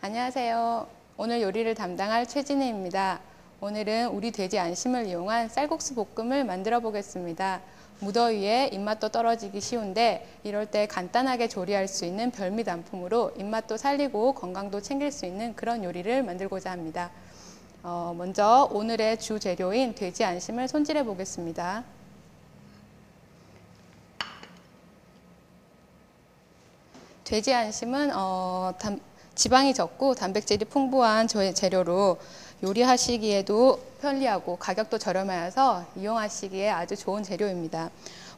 안녕하세요. 오늘 요리를 담당할 최진혜입니다. 오늘은 우리 돼지 안심을 이용한 쌀국수 볶음을 만들어 보겠습니다. 무더위에 입맛도 떨어지기 쉬운데 이럴 때 간단하게 조리할 수 있는 별미 단품으로 입맛도 살리고 건강도 챙길 수 있는 그런 요리를 만들고자 합니다. 먼저 오늘의 주 재료인 돼지 안심을 손질해 보겠습니다. 돼지 안심은 지방이 적고 단백질이 풍부한 재료로 요리하시기에도 편리하고 가격도 저렴하여서 이용하시기에 아주 좋은 재료입니다.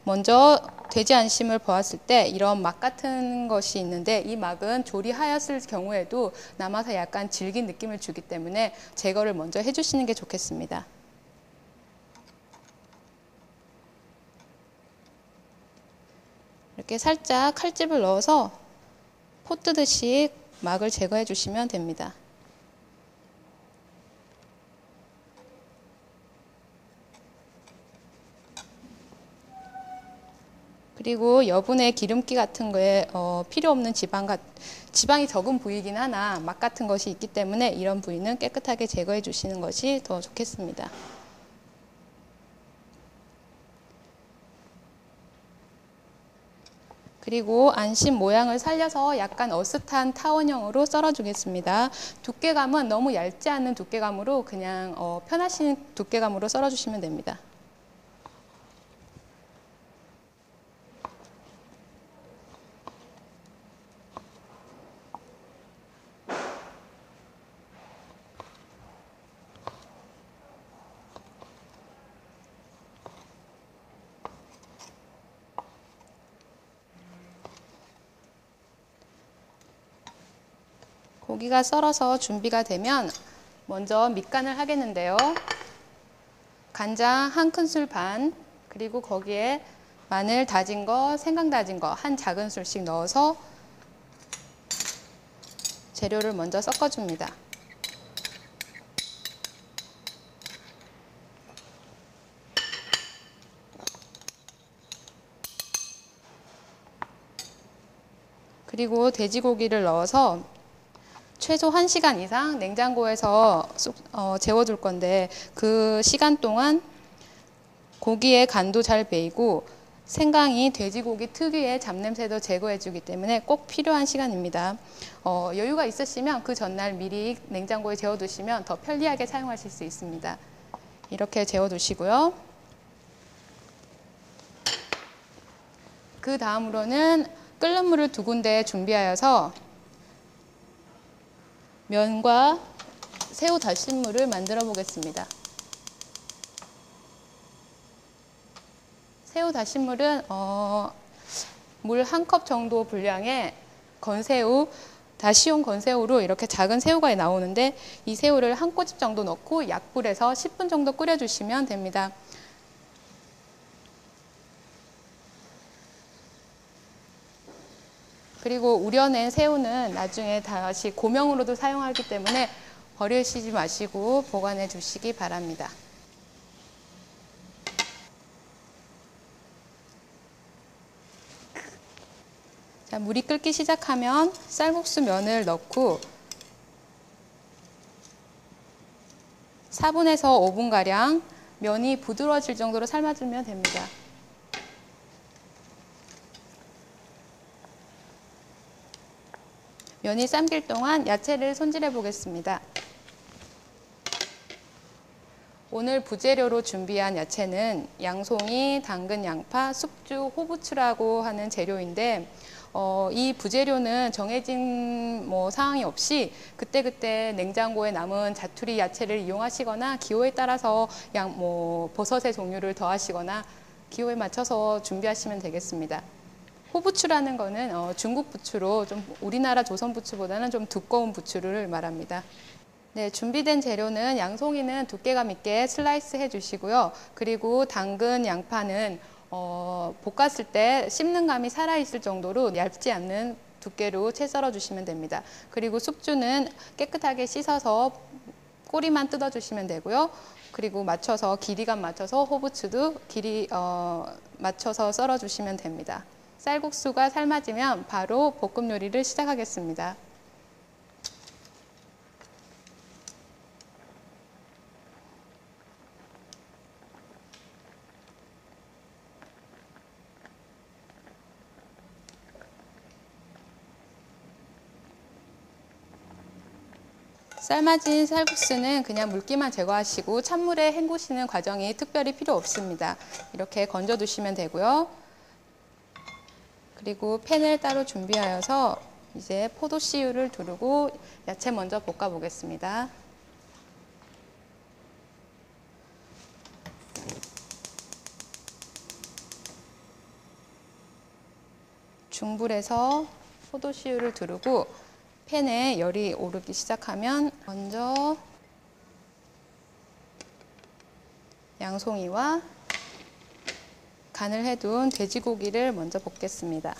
먼저 돼지 안심을 보았을 때 이런 막 같은 것이 있는데 이 막은 조리하였을 경우에도 남아서 약간 질긴 느낌을 주기 때문에 제거를 먼저 해주시는 게 좋겠습니다. 이렇게 살짝 칼집을 넣어서 포 뜨듯이 막을 제거해 주시면 됩니다. 그리고 여분의 기름기 같은 거에 필요 없는 지방이 적은 부위이긴 하나 막 같은 것이 있기 때문에 이런 부위는 깨끗하게 제거해 주시는 것이 더 좋겠습니다. 그리고 안심 모양을 살려서 약간 어슷한 타원형으로 썰어주겠습니다. 두께감은 너무 얇지 않은 두께감으로 그냥 편하신 두께감으로 썰어주시면 됩니다. 고기가 썰어서 준비가 되면 먼저 밑간을 하겠는데요. 간장 1큰술 반, 그리고 거기에 마늘 다진 거, 생강 다진 거 한 작은술씩 넣어서 재료를 먼저 섞어줍니다. 그리고 돼지고기를 넣어서 최소 1시간 이상 냉장고에서 재워둘 건데 그 시간 동안 고기의 간도 잘 배이고 생강이 돼지고기 특유의 잡냄새도 제거해 주기 때문에 꼭 필요한 시간입니다. 여유가 있으시면 그 전날 미리 냉장고에 재워두시면 더 편리하게 사용하실 수 있습니다. 이렇게 재워두시고요. 그 다음으로는 끓는 물을 2군데 준비하여서 면과 새우 다시물을 만들어 보겠습니다. 새우 다시물은 물 1컵 정도 분량의 건새우, 다시용 건새우로 이렇게 작은 새우가 나오는데 이 새우를 1꼬집 정도 넣고 약불에서 10분 정도 끓여주시면 됩니다. 그리고 우려낸 새우는 나중에 다시 고명으로도 사용하기 때문에 버리시지 마시고 보관해 주시기 바랍니다. 자, 물이 끓기 시작하면 쌀국수 면을 넣고 4분에서 5분가량 면이 부드러워질 정도로 삶아주면 됩니다. 면이 삶길 동안 야채를 손질해 보겠습니다. 오늘 부재료로 준비한 야채는 양송이, 당근, 양파, 숙주, 호부츠라고 하는 재료인데 이 부재료는 정해진 사항이 없이 그때그때 냉장고에 남은 자투리 야채를 이용하시거나 기호에 따라서 버섯의 종류를 더하시거나 기호에 맞춰서 준비하시면 되겠습니다. 호부츠라는 거는 중국 부추로 좀 우리나라 조선 부추보다는 좀 두꺼운 부추를 말합니다. 네, 준비된 재료는 양송이는 두께감 있게 슬라이스 해주시고요. 그리고 당근, 양파는 볶았을 때 씹는 감이 살아있을 정도로 얇지 않는 두께로 채 썰어주시면 됩니다. 그리고 숙주는 깨끗하게 씻어서 꼬리만 뜯어주시면 되고요. 그리고 길이감 맞춰서 호부츠도 길이 맞춰서 썰어주시면 됩니다. 쌀국수가 삶아지면 바로 볶음 요리를 시작하겠습니다. 삶아진 쌀국수는 그냥 물기만 제거하시고 찬물에 헹구시는 과정이 특별히 필요 없습니다. 이렇게 건져 두시면 되고요. 그리고 팬을 따로 준비하여서 이제 포도씨유를 두르고 야채 먼저 볶아 보겠습니다. 중불에서 포도씨유를 두르고 팬에 열이 오르기 시작하면 먼저 양송이와 간을 해둔 돼지고기를 먼저 볶겠습니다.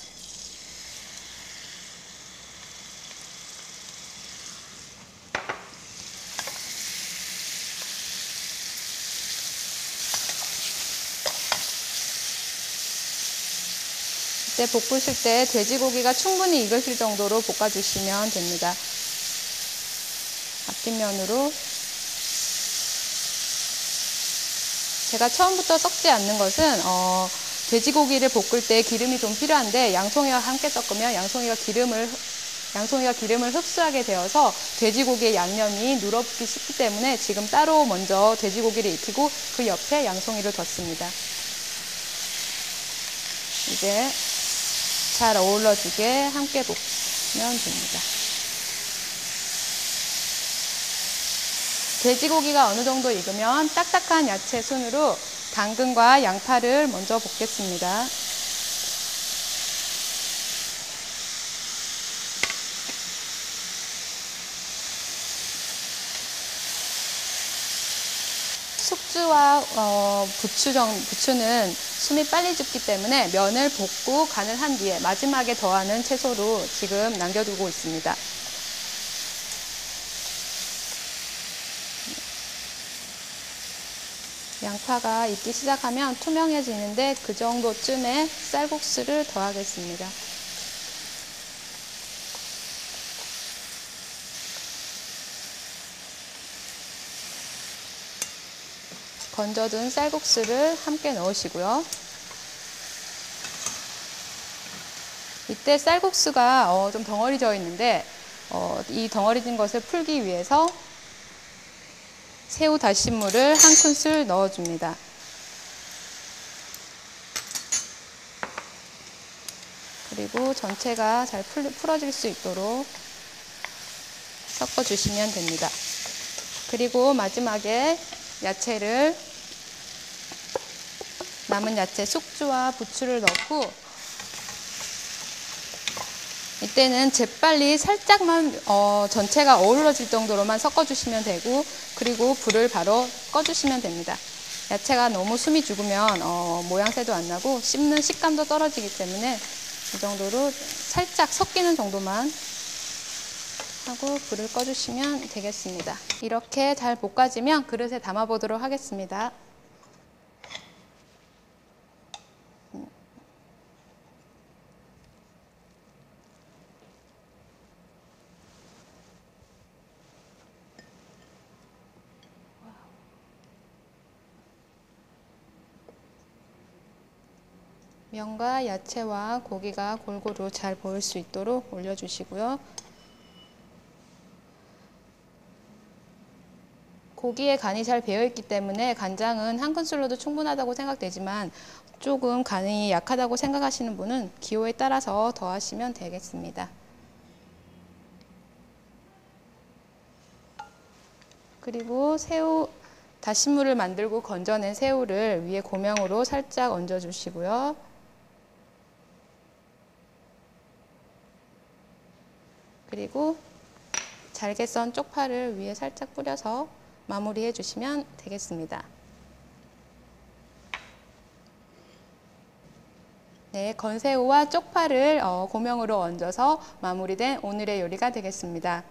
이때 볶으실 때 돼지고기가 충분히 익으실 정도로 볶아주시면 됩니다. 앞뒷면으로 제가 처음부터 섞지 않는 것은 돼지고기를 볶을 때 기름이 좀 필요한데 양송이와 함께 섞으면 양송이가 기름을 흡수하게 되어서 돼지고기의 양념이 눌어붙기 쉽기 때문에 지금 따로 먼저 돼지고기를 익히고 그 옆에 양송이를 뒀습니다. 이제 잘 어우러지게 함께 볶으면 됩니다. 돼지고기가 어느 정도 익으면 딱딱한 야채 순으로 당근과 양파를 먼저 볶겠습니다. 숙주와 부추는 숨이 빨리 죽기 때문에 면을 볶고 간을 한 뒤에 마지막에 더하는 채소로 지금 남겨두고 있습니다. 양파가 익기 시작하면 투명해지는데 그 정도쯤에 쌀국수를 더하겠습니다. 건져둔 쌀국수를 함께 넣으시고요. 이때 쌀국수가 좀 덩어리져 있는데 이 덩어리진 것을 풀기 위해서 새우 다시물을 한 큰술 넣어줍니다. 그리고 전체가 잘 풀어질 수 있도록 섞어주시면 됩니다. 그리고 마지막에 야채를 남은 야채 숙주와 부추를 넣고 이때는 재빨리 살짝만 전체가 어우러질 정도로만 섞어주시면 되고 그리고 불을 바로 꺼주시면 됩니다. 야채가 너무 숨이 죽으면 모양새도 안 나고 씹는 식감도 떨어지기 때문에 이 정도로 살짝 섞이는 정도만 하고 불을 꺼주시면 되겠습니다. 이렇게 잘 볶아지면 그릇에 담아 보도록 하겠습니다. 면과 야채와 고기가 골고루 잘 보일 수 있도록 올려주시고요. 고기에 간이 잘 배어있기 때문에 간장은 한 큰술로도 충분하다고 생각되지만 조금 간이 약하다고 생각하시는 분은 기호에 따라서 더하시면 되겠습니다. 그리고 새우 다시물을 만들고 건져낸 새우를 위에 고명으로 살짝 얹어주시고요. 그리고 잘게 썬 쪽파를 위에 살짝 뿌려서 마무리해 주시면 되겠습니다. 네, 건새우와 쪽파를 고명으로 얹어서 마무리된 오늘의 요리가 되겠습니다.